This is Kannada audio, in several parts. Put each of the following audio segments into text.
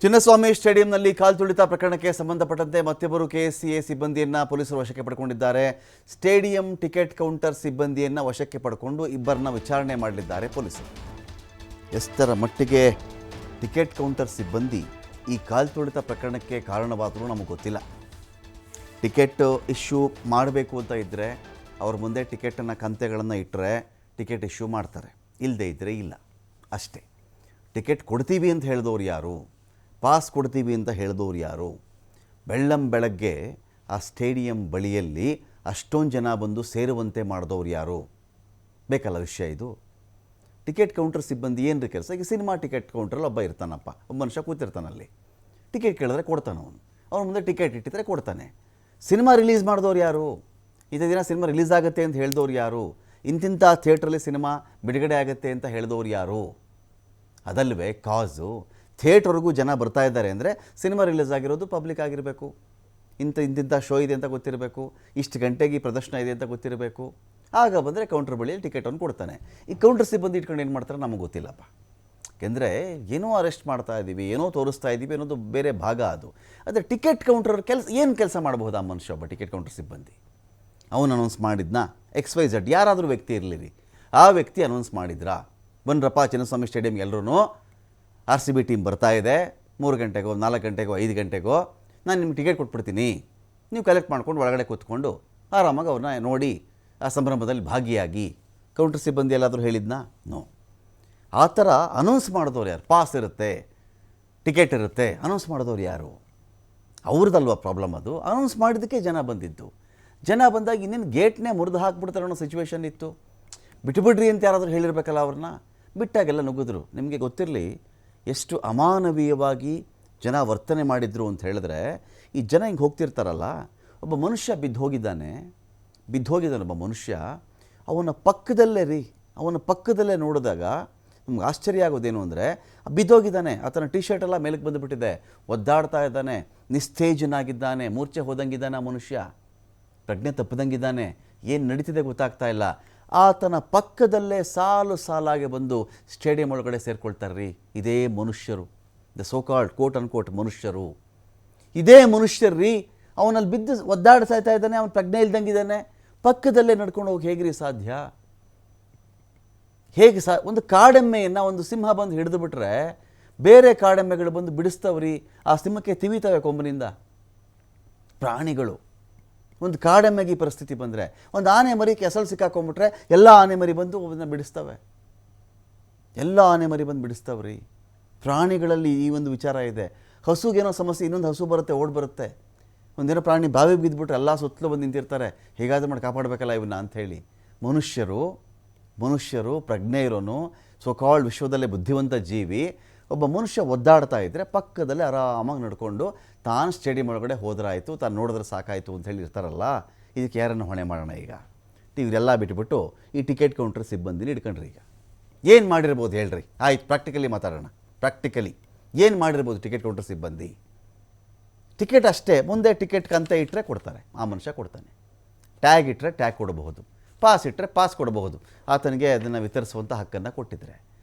ಚಿನ್ನಸ್ವಾಮಿ ಸ್ಟೇಡಿಯಂನಲ್ಲಿ ಕಾಲ್ತುಳಿತ ಪ್ರಕರಣಕ್ಕೆ ಸಂಬಂಧಪಟ್ಟಂತೆ ಮತ್ತಿಬ್ಬರು ಕೆಎಸ್ಸಿಎ ಸಿಬ್ಬಂದಿಯನ್ನು ಪೊಲೀಸರು ವಶಕ್ಕೆ ಪಡೆದುಕೊಂಡಿದ್ದಾರೆ. ಸ್ಟೇಡಿಯಂ ಟಿಕೆಟ್ ಕೌಂಟರ್ ಸಿಬ್ಬಂದಿಯನ್ನು ವಶಕ್ಕೆ ಪಡೆದುಕೊಂಡು ಇಬ್ಬರನ್ನ ವಿಚಾರಣೆ ಮಾಡಲಿದ್ದಾರೆ ಪೊಲೀಸರು. ಎಷ್ಟರ ಮಟ್ಟಿಗೆ ಟಿಕೆಟ್ ಕೌಂಟರ್ ಸಿಬ್ಬಂದಿ ಈ ಕಾಲ್ತುಳಿತ ಪ್ರಕರಣಕ್ಕೆ ಕಾರಣವಾದರೂ ನಮಗೆ ಗೊತ್ತಿಲ್ಲ. ಟಿಕೆಟ್ ಇಶ್ಯೂ ಮಾಡಬೇಕು ಅಂತ ಇದ್ದರೆ ಅವ್ರ ಮುಂದೆ ಟಿಕೆಟನ್ನು ಕಂತೆಗಳನ್ನು ಇಟ್ಟರೆ ಟಿಕೆಟ್ ಇಶ್ಯೂ ಮಾಡ್ತಾರೆ, ಇಲ್ಲದೇ ಇದ್ದರೆ ಇಲ್ಲ ಅಷ್ಟೇ. ಟಿಕೆಟ್ ಕೊಡ್ತೀವಿ ಅಂತ ಹೇಳಿದವ್ರು ಯಾರು, ಪಾಸ್ ಕೊಡ್ತೀವಿ ಅಂತ ಹೇಳಿದವ್ರು ಯಾರು? ಬೆಳ್ಳಂಬೆಳಗ್ಗೆ ಆ ಸ್ಟೇಡಿಯಂ ಬಳಿಯಲ್ಲಿ ಅಷ್ಟೊಂದು ಜನ ಬಂದು ಸೇರುವಂತೆ ಮಾಡಿದವ್ರು ಯಾರು? ಬೇಕಲ್ಲ ವಿಷಯ ಇದು. ಟಿಕೆಟ್ ಕೌಂಟರ್ ಸಿಬ್ಬಂದಿ ಏನ್ರಿ ಕೆಲಸ? ಈಗ ಸಿನಿಮಾ ಟಿಕೆಟ್ ಕೌಂಟ್ರಲ್ಲಿ ಒಬ್ಬ ಇರ್ತಾನಪ್ಪ, ಒಬ್ಬ ಮನುಷ್ಯ ಕೂತಿರ್ತಾನಲ್ಲಿ. ಟಿಕೆಟ್ ಕೇಳಿದ್ರೆ ಕೊಡ್ತಾನೆ, ಅವನ ಮುಂದೆ ಟಿಕೆಟ್ ಇಟ್ಟಿದ್ರೆ ಕೊಡ್ತಾನೆ. ಸಿನಿಮಾ ರಿಲೀಸ್ ಮಾಡಿದವ್ರು ಯಾರು? ಇಂಥ ದಿನ ಸಿನಿಮಾ ರಿಲೀಸ್ ಆಗುತ್ತೆ ಅಂತ ಹೇಳಿದವ್ರು ಯಾರು? ಇಂತಿಂಥ ಥಿಯೇಟ್ರಲ್ಲಿ ಸಿನಿಮಾ ಬಿಡುಗಡೆ ಆಗುತ್ತೆ ಅಂತ ಹೇಳಿದವ್ರು ಯಾರು? ಅದಲ್ವೇ ಕಾಸು. ಥಿಯೇಟ್ರ್ವರೆಗೂ ಜನ ಬರ್ತಾ ಇದ್ದಾರೆ ಅಂದರೆ ಸಿನಿಮಾ ರಿಲೀಸ್ ಆಗಿರೋದು ಪಬ್ಲಿಕ್ ಆಗಿರಬೇಕು, ಇಂತಿಂಥ ಶೋ ಇದೆ ಅಂತ ಗೊತ್ತಿರಬೇಕು, ಇಷ್ಟು ಗಂಟೆಗೆ ಪ್ರದರ್ಶನ ಇದೆ ಅಂತ ಗೊತ್ತಿರಬೇಕು. ಆಗ ಬಂದರೆ ಕೌಂಟರ್ ಬಳಿಯಲ್ಲಿ ಟಿಕೆಟನ್ನು ಕೊಡ್ತಾನೆ. ಈ ಕೌಂಟರ್ ಸಿಬ್ಬಂದಿ ಇಟ್ಕೊಂಡು ಏನು ಮಾಡ್ತಾರೆ ನಮಗೆ ಗೊತ್ತಿಲ್ಲಪ್ಪ. ಯಾಕೆಂದರೆ ಏನೋ ಅರೆಸ್ಟ್ ಮಾಡ್ತಾ ಇದ್ದೀವಿ, ಏನೋ ತೋರಿಸ್ತಾ ಇದ್ದೀವಿ ಅನ್ನೋದು ಬೇರೆ ಭಾಗ ಅದು. ಆದರೆ ಟಿಕೆಟ್ ಕೌಂಟರ್ ಏನು ಕೆಲಸ ಮಾಡಬಹುದು ಆ ಮನುಷ್ಯ? ಒಬ್ಬ ಟಿಕೆಟ್ ಕೌಂಟರ್ ಸಿಬ್ಬಂದಿ ಅವನು ಅನೌನ್ಸ್ ಮಾಡಿದ್ನಾ? XYZ ಯಾರಾದರೂ ವ್ಯಕ್ತಿ ಇರಲಿರಿ, ಆ ವ್ಯಕ್ತಿ ಅನೌನ್ಸ್ ಮಾಡಿದ್ರಾ, ಬನ್ರಪ್ಪ ಚಿನ್ನಸ್ವಾಮಿ ಸ್ಟೇಡಿಯಂಗೆ ಎಲ್ಲರೂ RCB ಟೀಮ್ ಬರ್ತಾ ಇದೆ, 3 ಗಂಟೆಗೋ 4 ಗಂಟೆಗೋ 5 ಗಂಟೆಗೋ ನಾನು ನಿಮ್ಗೆ ಟಿಕೆಟ್ ಕೊಟ್ಬಿಡ್ತೀನಿ, ನೀವು ಕಲೆಕ್ಟ್ ಮಾಡ್ಕೊಂಡು ಒಳಗಡೆ ಕೂತ್ಕೊಂಡು ಆರಾಮಾಗಿ ಅವ್ರನ್ನ ನೋಡಿ ಆ ಸಂಭ್ರಮದಲ್ಲಿ ಭಾಗಿಯಾಗಿ. ಕೌಂಟರ್ ಸಿಬ್ಬಂದಿ ಎಲ್ಲಾದರೂ ಹೇಳಿದ್ನಾ? ನೋ. ಆ ಥರ ಅನೌನ್ಸ್ ಮಾಡಿದವ್ರು ಯಾರು? ಪಾಸ್ ಇರುತ್ತೆ, ಟಿಕೆಟ್ ಇರುತ್ತೆ, ಅನೌನ್ಸ್ ಮಾಡಿದವ್ರು ಯಾರು? ಅವ್ರದ್ದಲ್ವ ಪ್ರಾಬ್ಲಮ್ ಅದು. ಅನೌನ್ಸ್ ಮಾಡಿದ್ದಕ್ಕೆ ಜನ ಬಂದಿದ್ದು. ಜನ ಬಂದಾಗ ಇನ್ನೇನು ಗೇಟ್ನೇ ಮುರಿದು ಹಾಕ್ಬಿಡ್ತಾರೆ ಅನ್ನೋ ಸಿಚುವೇಶನ್ ಇತ್ತು. ಬಿಟ್ಟುಬಿಡ್ರಿ ಅಂತ ಯಾರಾದರೂ ಹೇಳಿರ್ಬೇಕಲ್ಲ ಅವ್ರನ್ನ. ಬಿಟ್ಟಾಗೆಲ್ಲ ನುಗ್ಗಿದ್ರು. ನಿಮಗೆ ಗೊತ್ತಿರಲಿ ಎಷ್ಟು ಅಮಾನವೀಯವಾಗಿ ಜನ ವರ್ತನೆ ಮಾಡಿದ್ರು ಅಂತ ಹೇಳಿದ್ರೆ, ಈ ಜನ ಹಿಂಗೆ ಹೋಗ್ತಿರ್ತಾರಲ್ಲ, ಒಬ್ಬ ಮನುಷ್ಯ ಬಿದ್ದೋಗಿದ್ದಾನೆ ಒಬ್ಬ ಮನುಷ್ಯ, ಅವನ ಪಕ್ಕದಲ್ಲೇ ನೋಡಿದಾಗ ನಮ್ಗೆ ಆಶ್ಚರ್ಯ ಆಗೋದೇನು ಅಂದರೆ, ಬಿದ್ದೋಗಿದ್ದಾನೆ, ಆತನ ಟಿ ಶರ್ಟ್ ಎಲ್ಲ ಮೇಲಕ್ಕೆ ಬಂದುಬಿಟ್ಟಿದೆ, ಒದ್ದಾಡ್ತಾ ಇದ್ದಾನೆ, ನಿಸ್ತೇಜನಾಗಿದ್ದಾನೆ, ಮೂರ್ಛೆ ಹೋದಂಗಿದ್ದಾನೆ, ಆ ಮನುಷ್ಯ ಪ್ರಜ್ಞೆ ತಪ್ಪದಂಗಿದ್ದಾನೆ, ಏನು ನಡೀತಿದೆ ಗೊತ್ತಾಗ್ತಾ ಇಲ್ಲ. ಆತನ ಪಕ್ಕದಲ್ಲೇ ಸಾಲಾಗಿ ಬಂದು ಸ್ಟೇಡಿಯಂ ಒಳಗಡೆ ಸೇರ್ಕೊಳ್ತಾರ್ರಿ ಇದೇ ಮನುಷ್ಯರು, ದ ಸೋ ಕಾಲ್ಡ್ ಕೋಟ್ ಅನ್ಕೋಟ್ ಮನುಷ್ಯರು. ಇದೇ ಮನುಷ್ಯರ್ರಿ ಅವನಲ್ಲಿ ಬಿದ್ದು ಒದ್ದಾಡ್ತಾ ಇದ್ದಾನೆ, ಅವನು ಪ್ರಜ್ಞೆ ಇಲ್ದಂಗಿದ್ದಾನೆ, ಪಕ್ಕದಲ್ಲೇ ನಡ್ಕೊಂಡು ಹೋಗಿ ಹೇಗ್ರಿ ಸಾಧ್ಯ? ಹೇಗೆ ಒಂದು ಕಾಡೆಮ್ಮೆಯನ್ನು ಒಂದು ಸಿಂಹ ಬಂದು ಹಿಡಿದು ಬಿಟ್ರೆ ಬೇರೆ ಕಾಡೆಮ್ಮೆಗಳು ಬಂದು ಬಿಡಿಸ್ತವ್ರಿ, ಆ ಸಿಂಹಕ್ಕೆ ತಿವಿತವೆ ಕೊಂಬಿನಿಂದ. ಪ್ರಾಣಿಗಳು ಒಂದು ಕಾಡೆಮ್ಮೆಗೆ ಈ ಪರಿಸ್ಥಿತಿ ಬಂದರೆ, ಒಂದು ಆನೆ ಮರಿ ಕೆಸಲು ಸಿಕ್ಕಾಕೊಂಡ್ಬಿಟ್ರೆ ಎಲ್ಲ ಆನೆ ಮರಿ ಬಂದು ಅದನ್ನು ಬಿಡಿಸ್ತವೆ, ಎಲ್ಲ ಆನೆ ಮರಿ ಬಂದು ಬಿಡಿಸ್ತವ್ರಿ. ಪ್ರಾಣಿಗಳಲ್ಲಿ ಈ ಒಂದು ವಿಚಾರ ಇದೆ. ಹಸುಗೇನೋ ಸಮಸ್ಯೆ, ಇನ್ನೊಂದು ಹಸು ಬರುತ್ತೆ, ಓಡ್ ಬರುತ್ತೆ. ಒಂದೇನೋ ಪ್ರಾಣಿ ಬಾವಿಗೆ ಬಿದ್ದುಬಿಟ್ರೆ ಎಲ್ಲ ಸುತ್ತಲೂ ಬಂದು ನಿಂತಿರ್ತಾರೆ, ಹೇಗಾದರೂ ಮಾಡಿ ಕಾಪಾಡಬೇಕಲ್ಲ ಇವನ್ನ ಅಂಥೇಳಿ. ಮನುಷ್ಯರು ಪ್ರಜ್ಞೆ ಇರೋನು, ಸೋಕಾಲ್ಡ್ ವಿಶ್ವದಲ್ಲೇ ಬುದ್ಧಿವಂತ ಜೀವಿ, ಒಬ್ಬ ಮನುಷ್ಯ ಒದ್ದಾಡ್ತಾ ಇದ್ದರೆ ಪಕ್ಕದಲ್ಲೇ ಆರಾಮಾಗಿ ನಡ್ಕೊಂಡು ತಾನು ಸ್ಟೇಡಿಯಂ ಒಳಗಡೆ ಹೋದ್ರಾಯಿತು, ತಾನು ನೋಡಿದ್ರೆ ಸಾಕಾಯಿತು ಅಂತ ಹೇಳಿ ಇರ್ತಾರಲ್ಲ. ಇದಕ್ಕೆ ಯಾರನ್ನು ಹೊಣೆ ಮಾಡೋಣ? ಈಗ ಇವರೆಲ್ಲ ಬಿಟ್ಬಿಟ್ಟು ಈ ಟಿಕೆಟ್ ಕೌಂಟರ್ ಸಿಬ್ಬಂದಿನ ಇಟ್ಕೊಂಡ್ರಿ. ಈಗ ಏನು ಮಾಡಿರ್ಬೋದು ಹೇಳ್ರಿ? ಆಯ್ತು, ಪ್ರಾಕ್ಟಿಕಲಿ ಮಾತಾಡೋಣ. ಪ್ರಾಕ್ಟಿಕಲಿ ಏನು ಮಾಡಿರ್ಬೋದು ಟಿಕೆಟ್ ಕೌಂಟರ್ ಸಿಬ್ಬಂದಿ? ಟಿಕೆಟ್ ಅಷ್ಟೇ, ಮುಂದೆ ಟಿಕೆಟ್ ಕಂತೆ ಇಟ್ಟರೆ ಕೊಡ್ತಾರೆ, ಆ ಮನುಷ್ಯ ಕೊಡ್ತಾನೆ. ಟ್ಯಾಗ್ ಇಟ್ಟರೆ ಟ್ಯಾಗ್ ಕೊಡಬಹುದು, ಪಾಸ್ ಇಟ್ಟರೆ ಪಾಸ್ ಕೊಡಬಹುದು. ಆತನಿಗೆ ಅದನ್ನು ವಿತರಿಸುವಂಥ ಹಕ್ಕನ್ನು ಕೊಟ್ಟಿದ್ರೆ.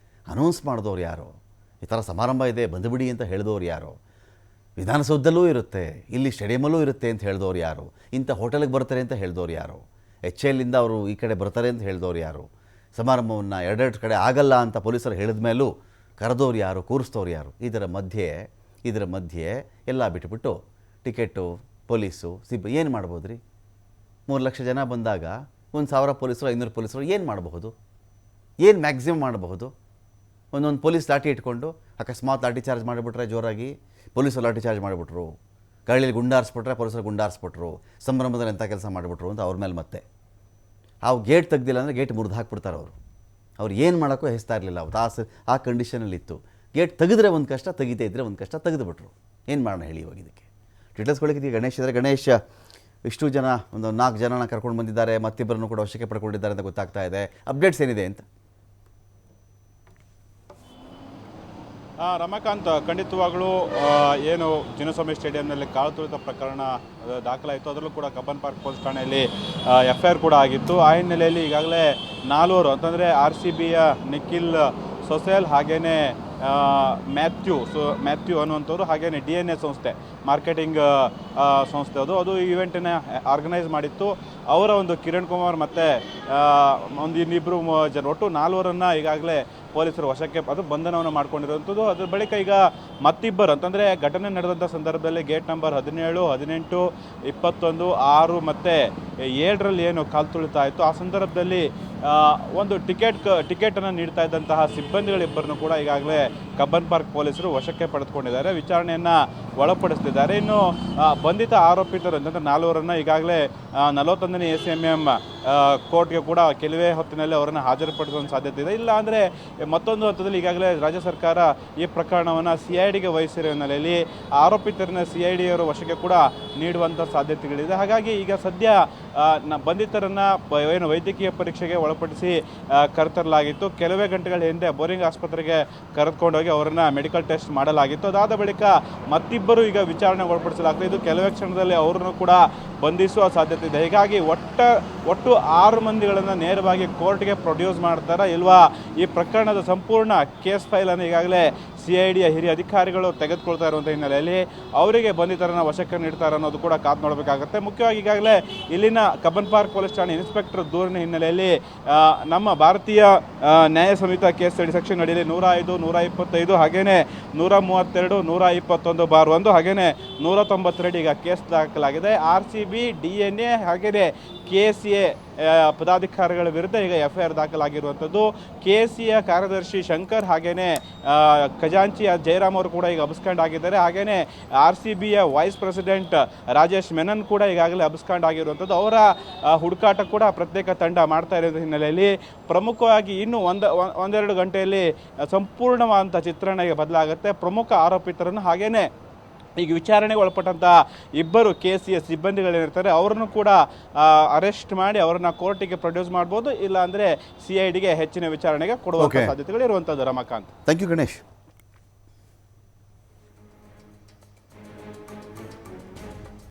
ಅನೌನ್ಸ್ ಮಾಡಿದವ್ರು ಯಾರು? ಈ ಥರ ಸಮಾರಂಭ ಇದೆ ಬಂದುಬಿಡಿ ಅಂತ ಹೇಳಿದವ್ರು ಯಾರು? ವಿಧಾನಸೌಧದಲ್ಲೂ ಇರುತ್ತೆ, ಇಲ್ಲಿ ಸ್ಟೇಡಿಯಮಲ್ಲೂ ಇರುತ್ತೆ ಅಂತ ಹೇಳಿದವ್ರು ಯಾರು? ಇಂಥ ಹೋಟೆಲ್ಗೆ ಬರ್ತಾರೆ ಅಂತ ಹೇಳಿದವ್ರು ಯಾರು? HLಯಿಂದ ಅವರು ಈ ಕಡೆ ಬರ್ತಾರೆ ಅಂತ ಹೇಳಿದವ್ರು ಯಾರು? ಸಮಾರಂಭವನ್ನು ಎರಡೆರಡು ಕಡೆ ಆಗಲ್ಲ ಅಂತ ಪೊಲೀಸರು ಹೇಳಿದ ಮೇಲೂ ಕರೆದವ್ರು ಯಾರು? ಕೂರಿಸ್ತವ್ರು ಯಾರು? ಇದರ ಮಧ್ಯೆ ಎಲ್ಲ ಬಿಟ್ಟುಬಿಟ್ಟು ಟಿಕೆಟು, ಪೊಲೀಸು, ಏನು ಮಾಡ್ಬೋದು ರೀ? 3 ಲಕ್ಷ ಜನ ಬಂದಾಗ 1000 ಪೊಲೀಸರು 500 ಪೊಲೀಸರು ಏನು ಮಾಡಬಹುದು? ಏನು ಮ್ಯಾಕ್ಸಿಮಮ್ ಮಾಡಬಹುದು? ಒಂದೊಂದು ಪೊಲೀಸ್ ಲಾಠಿ ಇಟ್ಕೊಂಡು ಅಕಸ್ಮಾತ್ ಲಾಠಿ ಚಾರ್ಜ್ ಮಾಡಿಬಿಟ್ರೆ ಜೋರಾಗಿ, ಪೊಲೀಸರು ಲಾಠಿ ಚಾರ್ಜ್ ಮಾಡಿಬಿಟ್ರು, ಗಾಳಿಯಲ್ಲಿ ಗುಂಡಾರಿಸ್ಬಿಟ್ರೆ ಪೊಲೀಸರು ಗುಂಡಾರಿಸ್ಬಿಟ್ರು, ಸಂಭ್ರಮದಲ್ಲಿ ಎಂಥ ಕೆಲಸ ಮಾಡಿಬಿಟ್ರು ಅಂತ ಅವ್ರ ಮೇಲೆ ಮತ್ತೆ ಗೇಟ್ ತೆಗ್ದಿಲ್ಲ ಅಂದರೆ ಗೇಟ್ ಮುರಿದು ಹಾಕ್ಬಿಡ್ತಾರೆ ಅವ್ರು ಏನು ಮಾಡೋಕ್ಕೂ ಹೆಸ್ತಾ ಇರಲಿಲ್ಲ. ಅವತ್ತು ಆ ಕಂಡೀಷನಲ್ಲಿತ್ತು. ಗೇಟ್ ತೆಗೆದ್ರೆ ಒಂದು ಕಷ್ಟ, ತೆಗಿತಾ ಇದ್ದರೆ ಒಂದು ಕಷ್ಟ, ತೆಗೆದುಬಿಟ್ರು. ಏನು ಮಾಡೋಣ ಹೇಳಿ ಇವಾಗ ಇದಕ್ಕೆ? ಡೀಟೇಲ್ಸ್ಗಳಿಗೆ ಗಣೇಶ್ ಇದ್ದಾರೆ. ಗಣೇಶ್, ಇಷ್ಟು ಜನ ಒಂದು 4 ಜನನ ಕರ್ಕೊಂಡು ಬಂದಿದ್ದಾರೆ, ಮತ್ತಿಬ್ಬರನ್ನು ಕೂಡ ವಶಕ್ಕೆ ಪಡ್ಕೊಂಡಿದ್ದಾರೆ ಅಂತ ಗೊತ್ತಾಗ್ತಾ ಇದೆ. ಅಪ್ಡೇಟ್ಸ್ ಏನಿದೆ ಅಂತ? ರಮಾಕಾಂತ್, ಖಂಡಿತವಾಗಲೂ ಏನು ಚಿನ್ನಸ್ವಾಮಿ ಸ್ಟೇಡಿಯಂನಲ್ಲಿ ಕಾಲ್ತುಳಿತ ಪ್ರಕರಣ ದಾಖಲಾಯಿತು, ಅದರಲ್ಲೂ ಕೂಡ ಕಬ್ಬನ್ ಪಾರ್ಕ್ ಪೊಲೀಸ್ ಠಾಣೆಯಲ್ಲಿ FIR ಕೂಡ ಆಗಿತ್ತು. ಆ ಹಿನ್ನೆಲೆಯಲ್ಲಿ ಈಗಾಗಲೇ 4 ಅಂತಂದರೆ RCBಯ ನಿಖಿಲ್ ಸೊಸೇಲ್, ಹಾಗೆಯೇ ಮ್ಯಾಥ್ಯೂ ಅನ್ನುವಂಥವ್ರು, ಹಾಗೆಯೇ DNA ಸಂಸ್ಥೆ ಮಾರ್ಕೆಟಿಂಗ್ ಸಂಸ್ಥೆ ಅದು ಈವೆಂಟನ್ನ ಆರ್ಗನೈಸ್ ಮಾಡಿತ್ತು. ಅವರ ಒಂದು ಕಿರಣ್ ಕುಮಾರ್ ಮತ್ತು ಒಂದು ಇನ್ನಿಬ್ಬರು ಜನ, ಒಟ್ಟು 4 ಈಗಾಗಲೇ ಪೊಲೀಸರು ವಶಕ್ಕೆ ಬಂಧನವನ್ನು ಮಾಡ್ಕೊಂಡಿರುವಂಥದ್ದು. ಅದ್ರ ಬಳಿಕ ಈಗ ಮತ್ತಿಬ್ಬರು ಅಂತಂದರೆ ಘಟನೆ ನಡೆದಂಥ ಸಂದರ್ಭದಲ್ಲಿ ಗೇಟ್ ನಂಬರ್ 17, 18, 21, 6 ಮತ್ತು 7ರಲ್ಲಿ ಏನು ಕಾಲ್ ತುಳಿತ ಆಯಿತು, ಆ ಸಂದರ್ಭದಲ್ಲಿ ಒಂದು ಟಿಕೆಟನ್ನು ನೀಡ್ತಾ ಇದ್ದಂತಹ ಸಿಬ್ಬಂದಿಗಳಿಬ್ಬರನ್ನು ಕೂಡ ಈಗಾಗಲೇ ಕಬ್ಬನ್ ಪಾರ್ಕ್ ಪೊಲೀಸರು ವಶಕ್ಕೆ ಪಡೆದುಕೊಂಡಿದ್ದಾರೆ, ವಿಚಾರಣೆಯನ್ನು ಒಳಪಡಿಸ್ತಿದ್ದಾರೆ. ಇನ್ನು ಬಂಧಿತ ಆರೋಪಿತರು ಅಂತಂದರೆ 4 ಈಗಾಗಲೇ 41ನೇ ACMM ಕೋರ್ಟ್ಗೆ ಕೂಡ ಕೆಲವೇ ಹೊತ್ತಿನಲ್ಲಿ ಅವರನ್ನು ಹಾಜರುಪಡಿಸುವ ಸಾಧ್ಯತೆ ಇದೆ. ಇಲ್ಲ ಅಂದರೆ ಮತ್ತೊಂದು ಹಂತದಲ್ಲಿ ಈಗಾಗಲೇ ರಾಜ್ಯ ಸರ್ಕಾರ ಈ ಪ್ರಕರಣವನ್ನು CIDಗೆ ವಹಿಸಿರೋ ಹಿನ್ನೆಲೆಯಲ್ಲಿ ಆರೋಪಿತರನ್ನ CIDಯವರ ವಶಕ್ಕೆ ಕೂಡ ನೀಡುವಂಥ ಸಾಧ್ಯತೆಗಳಿದೆ. ಹಾಗಾಗಿ ಈಗ ಸದ್ಯ ಬಂಧಿತರನ್ನು ಏನು ವೈದ್ಯಕೀಯ ಪರೀಕ್ಷೆಗೆ ಒಳಪಡಿಸಿ ಕರೆತರಲಾಗಿತ್ತು. ಕೆಲವೇ ಗಂಟೆಗಳ ಹಿಂದೆ ಬೋರಿಂಗ್ ಆಸ್ಪತ್ರೆಗೆ ಕರೆದುಕೊಂಡೋಗಿ ಅವರನ್ನು ಮೆಡಿಕಲ್ ಟೆಸ್ಟ್ ಮಾಡಲಾಗಿತ್ತು. ಅದಾದ ಬಳಿಕ ಮತ್ತಿಬ್ಬರು ಈಗ ವಿಚಾರಣೆಗೆ ಒಳಪಡಿಸಲಾಗ್ತದೆ. ಇದು ಕೆಲವೇ ಕ್ಷಣದಲ್ಲಿ ಅವರನ್ನು ಕೂಡ ಬಂಧಿಸುವ ಸಾಧ್ಯತೆ ಇದೆ. ಹೀಗಾಗಿ ಒಟ್ಟು 6 ಮಂದಿಗಳನ್ನು ನೇರವಾಗಿ ಕೋರ್ಟ್ಗೆ ಪ್ರೊಡ್ಯೂಸ್ ಮಾಡ್ತಾರಾ ಇಲ್ವಾ, ಈ ಪ್ರಕರಣದ ಸಂಪೂರ್ಣ ಕೇಸ್ ಫೈಲನ್ನು ಈಗಾಗಲೇ CIDಯ ಹಿರಿಯ ಅಧಿಕಾರಿಗಳು ತೆಗೆದುಕೊಳ್ತಾ ಇರುವಂಥ ಹಿನ್ನೆಲೆಯಲ್ಲಿ ಅವರಿಗೆ ಬಂಧಿತರನ್ನ ವಶಕ್ಕೆ ನೀಡ್ತಾರೆ ಅನ್ನೋದು ಕೂಡ ಕಾದು ನೋಡಬೇಕಾಗುತ್ತೆ. ಮುಖ್ಯವಾಗಿ ಈಗಾಗಲೇ ಇಲ್ಲಿನ ಕಬ್ಬನ್ ಪಾರ್ಕ್ ಪೊಲೀಸ್ ಠಾಣೆ ಇನ್ಸ್ಪೆಕ್ಟರ್ ದೂರಿನ ಹಿನ್ನೆಲೆಯಲ್ಲಿ ನಮ್ಮ ಭಾರತೀಯ ನ್ಯಾಯ ಸಂಹಿತಾ ಕೇಸ್ ಸ್ಟಡಿ ಸೆಕ್ಷನ್ ಅಡಿಯಲ್ಲಿ 105, 125 ಹಾಗೆಯೇ 132, 121/1 ಹಾಗೆಯೇ 192 ಈಗ ಕೇಸ್ ದಾಖಲಾಗಿದೆ. RCB, DNA ಹಾಗೆಯೇ KCA ಪದಾಧಿಕಾರಿಗಳ ವಿರುದ್ಧ ಈಗ FIR ದಾಖಲಾಗಿರುವಂಥದ್ದು. KCA ಕಾರ್ಯದರ್ಶಿ ಶಂಕರ್ ಹಾಗೆಯೇ ಖಜಾಂಚಿ ಜಯರಾಮ್ ಅವರು ಕೂಡ ಈಗ ಅಬ್ಸ್ಕಾಂಡ್ ಆಗಿದ್ದಾರೆ. ಹಾಗೆಯೇ RCBಯ ವೈಸ್ ಪ್ರೆಸಿಡೆಂಟ್ ರಾಜೇಶ್ ಮೆನನ್ ಕೂಡ ಈಗಾಗಲೇ ಅಬ್ಸ್ಕಾಂಡ್ ಆಗಿರುವಂಥದ್ದು. ಅವರ ಹುಡುಕಾಟ ಕೂಡ ಪ್ರತ್ಯೇಕ ತಂಡ ಮಾಡ್ತಾ ಇರೋ ಹಿನ್ನೆಲೆಯಲ್ಲಿ ಪ್ರಮುಖವಾಗಿ ಇನ್ನು ಒಂದೆರಡು ಗಂಟೆಯಲ್ಲಿ ಸಂಪೂರ್ಣವಾದಂಥ ಚಿತ್ರಣ ಈಗ ಬದಲಾಗುತ್ತೆ. ಪ್ರಮುಖ ಆರೋಪಿತರನ್ನು ಹಾಗೆಯೇ ಈಗ ವಿಚಾರಣೆಗೆ ಒಳಪಟ್ಟಂಥ ಇಬ್ಬರು KCA ಸಿಬ್ಬಂದಿಗಳೇನಿರ್ತಾರೆ ಅವರನ್ನು ಕೂಡ ಅರೆಸ್ಟ್ ಮಾಡಿ ಅವರನ್ನು ಕೋರ್ಟಿಗೆ ಪ್ರೊಡ್ಯೂಸ್ ಮಾಡ್ಬೋದು. ಇಲ್ಲ ಅಂದರೆ CIDಗೆ ಹೆಚ್ಚಿನ ವಿಚಾರಣೆಗೆ ಕೊಡುವಂಥ ಸಾಧ್ಯತೆಗಳು ಇರುವಂಥದ್ದು. Ramakant, thank you Ganesh.